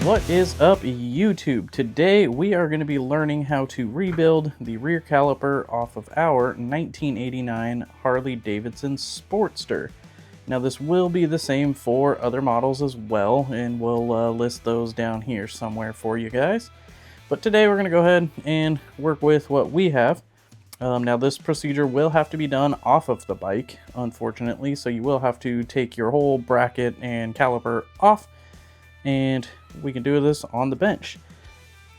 What is up, YouTube? Today we are going to be learning how to rebuild the rear caliper off of our 1989 Harley-Davidson Sportster. Now this will be the same for other models as well, and we'll list those down here somewhere for you guys. But today we're going to go ahead and work with what we have. Now this procedure will have to be done off of the bike, unfortunately, so you will have to take your whole bracket and caliper off, and we can do this on the bench.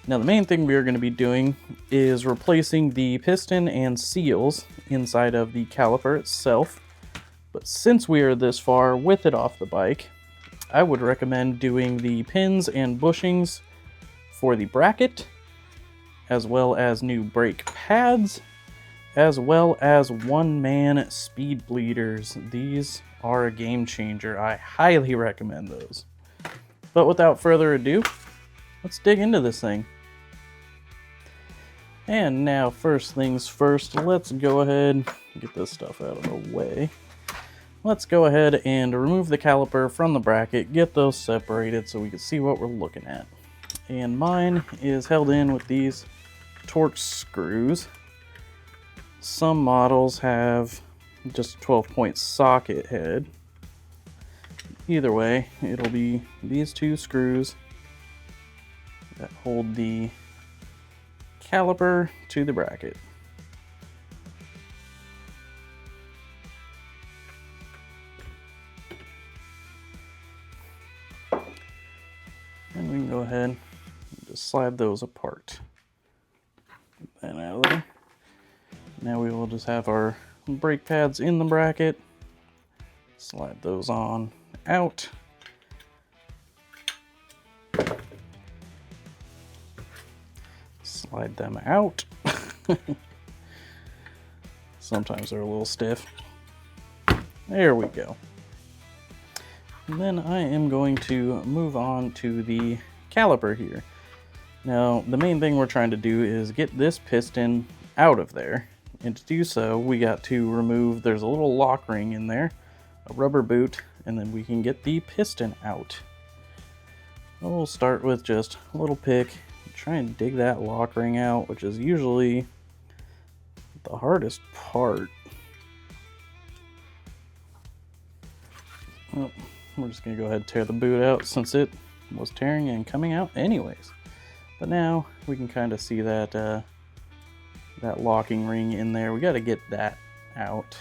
Now the main thing we are going to be doing is replacing the piston and seals inside of the caliper itself. But since we are this far with it off the bike, I would recommend doing the pins and bushings for the bracket, as well as new brake pads, as well as one-man speed bleeders. These are a game changer. I highly recommend those. But without further ado, let's dig into this thing. And now, first things first, let's go ahead and get this stuff out of the way. Let's go ahead and remove the caliper from the bracket, get those separated so we can see what we're looking at. And mine is held in with these Torx screws. Some models have just a 12-point socket head. Either way, it'll be these two screws that hold the caliper to the bracket. And we can go ahead and just slide those apart. Get that out of there. Now we will just have our brake pads in the bracket. Slide those on out. Slide them out. Sometimes they're a little stiff. There we go. And then I am going to move on to the caliper here. Now, the main thing we're trying to do is get this piston out of there. And to do so, we got to remove, there's a little lock ring in there, a rubber boot, and then we can get the piston out. We'll start with just a little pick, try and dig that lock ring out, which is usually the hardest part. Well, we're just going to go ahead and tear the boot out since it was tearing and coming out anyways. But now we can kind of see that that locking ring in there. We got to get that out.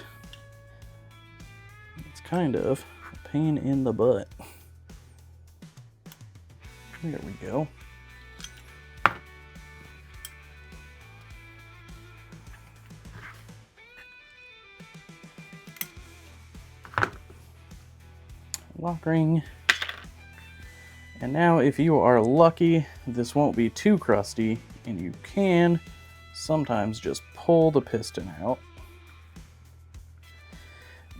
It's kind of a pain in the butt. There we go. Lock ring. And now if you are lucky, this won't be too crusty, and you can sometimes just pull the piston out.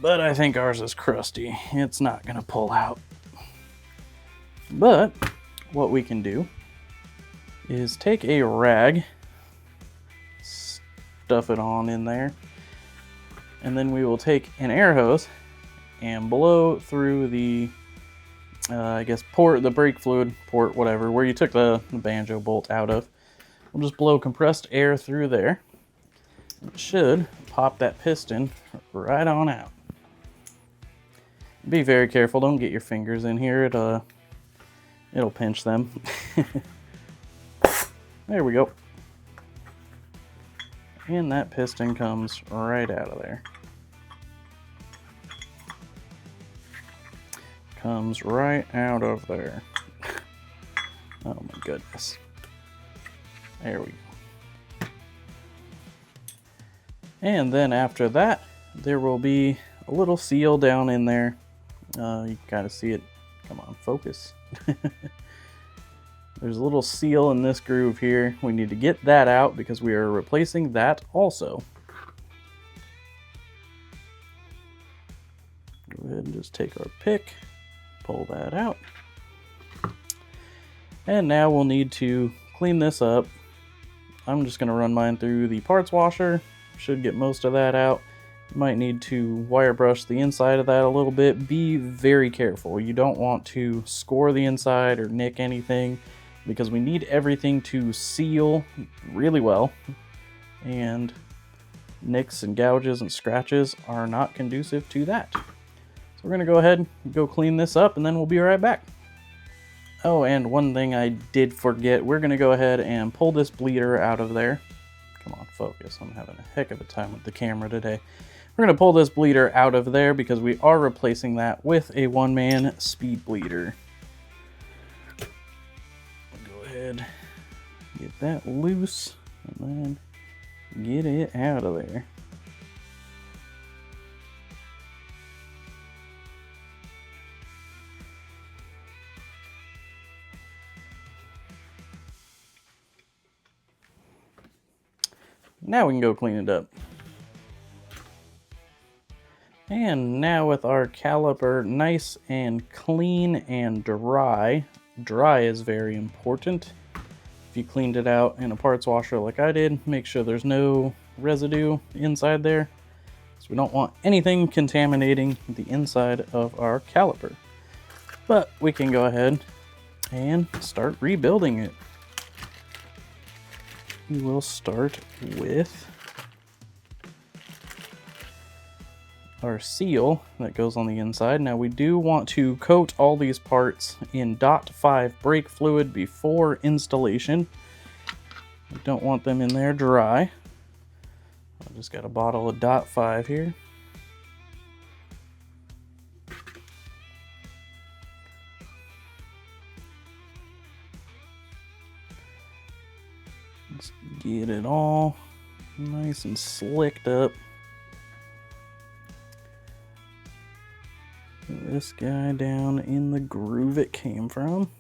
But I think ours is crusty. It's not going to pull out. But what we can do is take a rag, stuff it on in there, and then we will take an air hose and blow through the I guess port, the brake fluid port, whatever, where you took the banjo bolt out of. We'll just blow compressed air through there. It should pop that piston right on out. Be very careful, don't get your fingers in here, it'll pinch them. There we go. And that piston comes right out of there. Comes right out of there. Oh my goodness. There we go. And then after that, there will be a little seal down in there. You can kind of see it. Come on, focus. There's a little seal in this groove here. We need to get that out because we are replacing that also. Go ahead and just take our pick. Pull that out. And now we'll need to clean this up. I'm just going to run mine through the parts washer. Should get most of that out. You might need to wire brush the inside of that a little bit. Be very careful. You don't want to score the inside or nick anything, because we need everything to seal really well, and nicks and gouges and scratches are not conducive to that. So we're going to go ahead and go clean this up, and then we'll be right back. Oh, and one thing I did forget, we're going to go ahead and pull this bleeder out of there. Come on, focus. I'm having a heck of a time with the camera today. We're going to pull this bleeder out of there because we are replacing that with a one-man speed bleeder. Go ahead, get that loose, and then get it out of there. Now we can go clean it up. And now with our caliper nice and clean and dry, dry is very important. If you cleaned it out in a parts washer like I did, make sure there's no residue inside there, so we don't want anything contaminating the inside of our caliper. But we can go ahead and start rebuilding it. We will start with our seal that goes on the inside. Now we do want to coat all these parts in .5 brake fluid before installation. We don't want them in there dry. I just got a bottle of .5 here. Let's get it all nice and slicked up. This guy down in the groove it came from,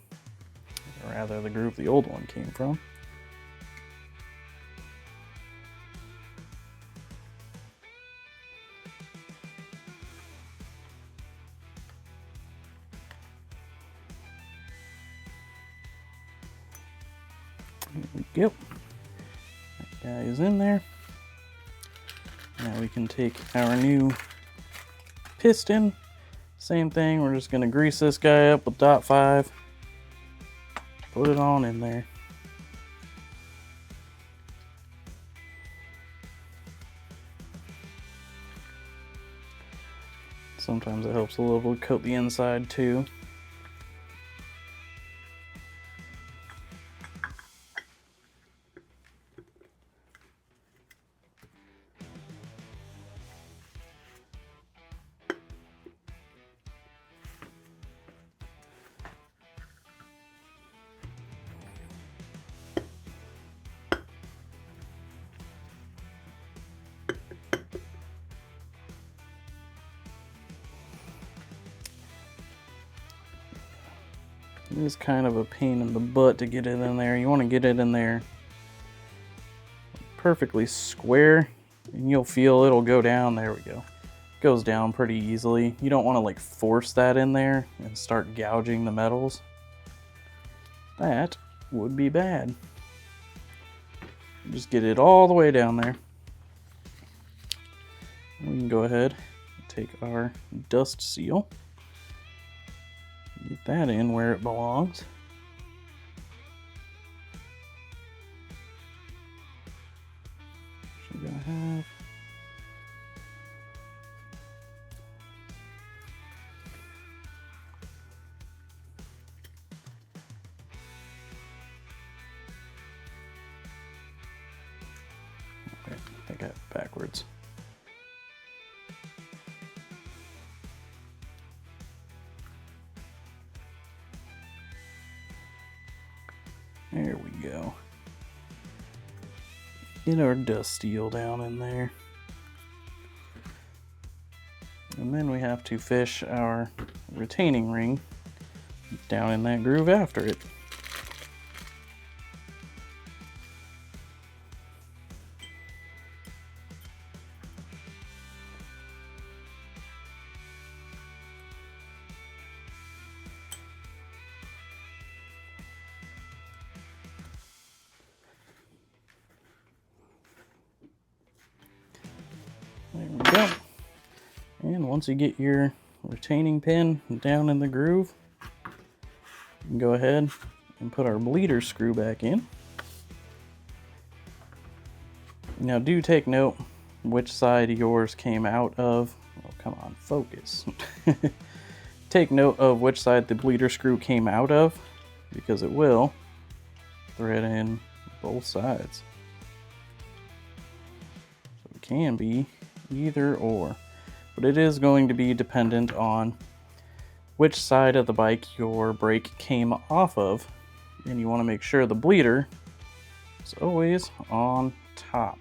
or rather the groove the old one came from. There we go. That guy is in there. Now we can take our new piston. Same thing, we're just going to grease this guy up with .5. Put it on in there. Sometimes it helps a little to coat the inside too. It is kind of a pain in the butt to get it in there. You want to get it in there perfectly square, and you'll feel it'll go down. There we go. It goes down pretty easily. You don't want to like force that in there and start gouging the metals. That would be bad. Just get it all the way down there. We can go ahead and take our dust seal. Get that in where it belongs. Should I have? Okay, I got it backwards. There we go. Get our dust seal down in there. And then we have to fish our retaining ring down in that groove after it. There we go. And once you get your retaining pin down in the groove, we can go ahead and put our bleeder screw back in. Now do take note which side yours came out of. Oh, come on, focus. Take note of which side the bleeder screw came out of, because it will thread in both sides. So it can be either or, but it is going to be dependent on which side of the bike your brake came off of, and you want to make sure the bleeder is always on top.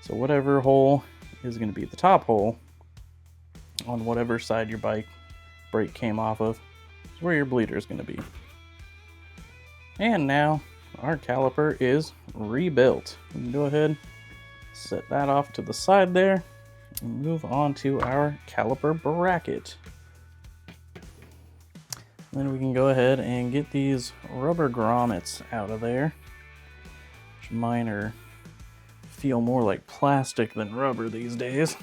So whatever hole is going to be the top hole on whatever side your bike brake came off of is where your bleeder is going to be. And now our caliper is rebuilt. We can go ahead, set that off to the side there, and move on to our caliper bracket. Then we can go ahead and get these rubber grommets out of there, which mine feel more like plastic than rubber these days.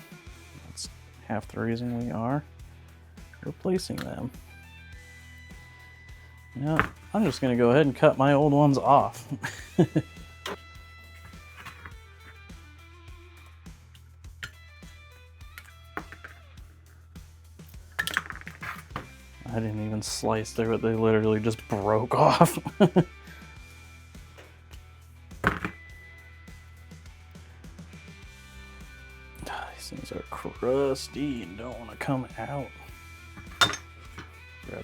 That's half the reason we are replacing them. Now, I'm just going to go ahead and cut my old ones off. I didn't even slice through it, they literally just broke off. These things are crusty and don't want to come out. There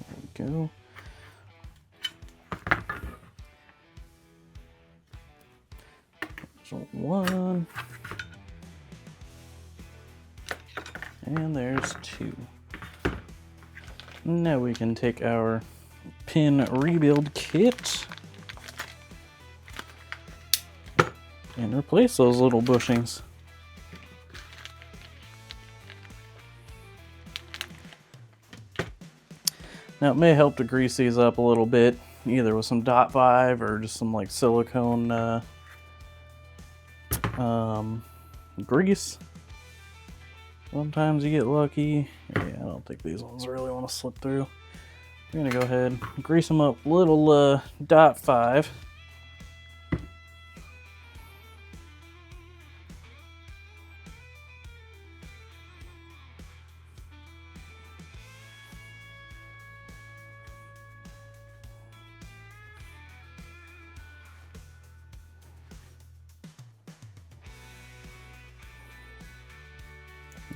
we go. There's one. And there's two. Now we can take our pin rebuild kit and replace those little bushings. Now it may help to grease these up a little bit, either with some .5 or just some like silicone grease. Sometimes you get lucky. Yeah, I don't think these ones really want to slip through. I'm gonna go ahead and grease them up a little .5.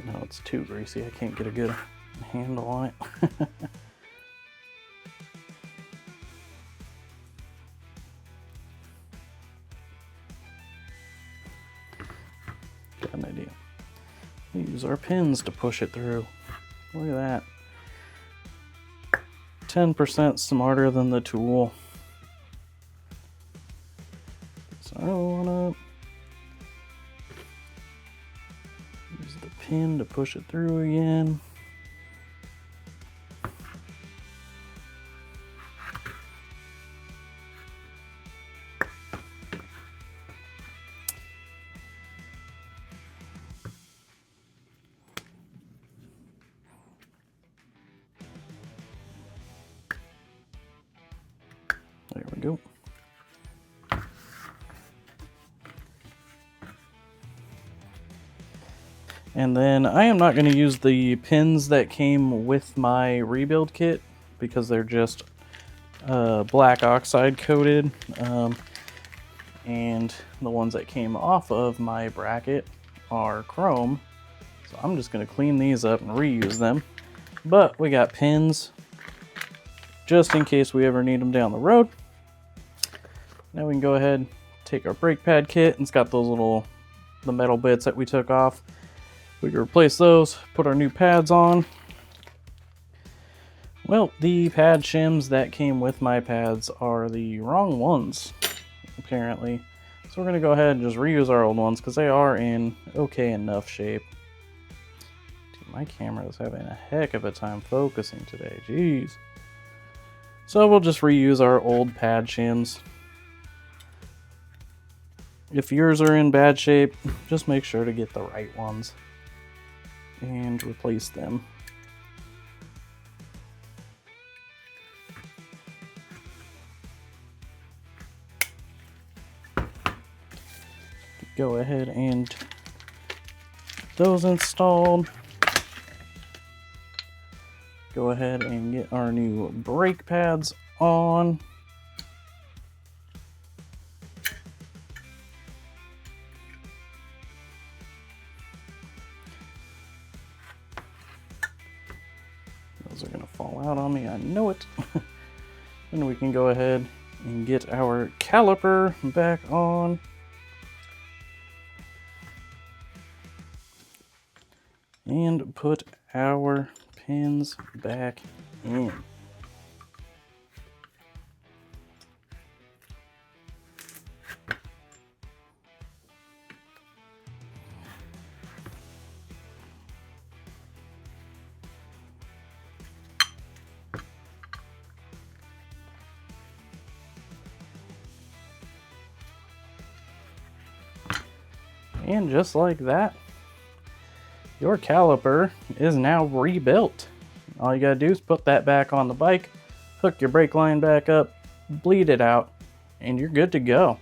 No, it's too greasy. I can't get a good handle on it. Got an idea. We use our pins to push it through. Look at that. 10% smarter than the tool. So I want to use the pin to push it through again. There we go. And then I am not going to use the pins that came with my rebuild kit because they're just black oxide coated. And the ones that came off of my bracket are chrome. So I'm just going to clean these up and reuse them. But we got pins just in case we ever need them down the road. Now we can go ahead and take our brake pad kit, and it's got those the metal bits that we took off. We can replace those, put our new pads on. Well, the pad shims that came with my pads are the wrong ones, apparently. So we're going to go ahead and just reuse our old ones because they are in okay enough shape. Do My camera is having a heck of a time focusing today. Jeez. So we'll just reuse our old pad shims. If yours are in bad shape, just make sure to get the right ones and replace them. Go ahead and get those installed. Go ahead and get our new brake pads on. Those are gonna fall out on me, I know it. Then we can go ahead and get our caliper back on. And put our pins back in. And just like that, your caliper is now rebuilt. All you gotta do is put that back on the bike, hook your brake line back up, bleed it out, and you're good to go.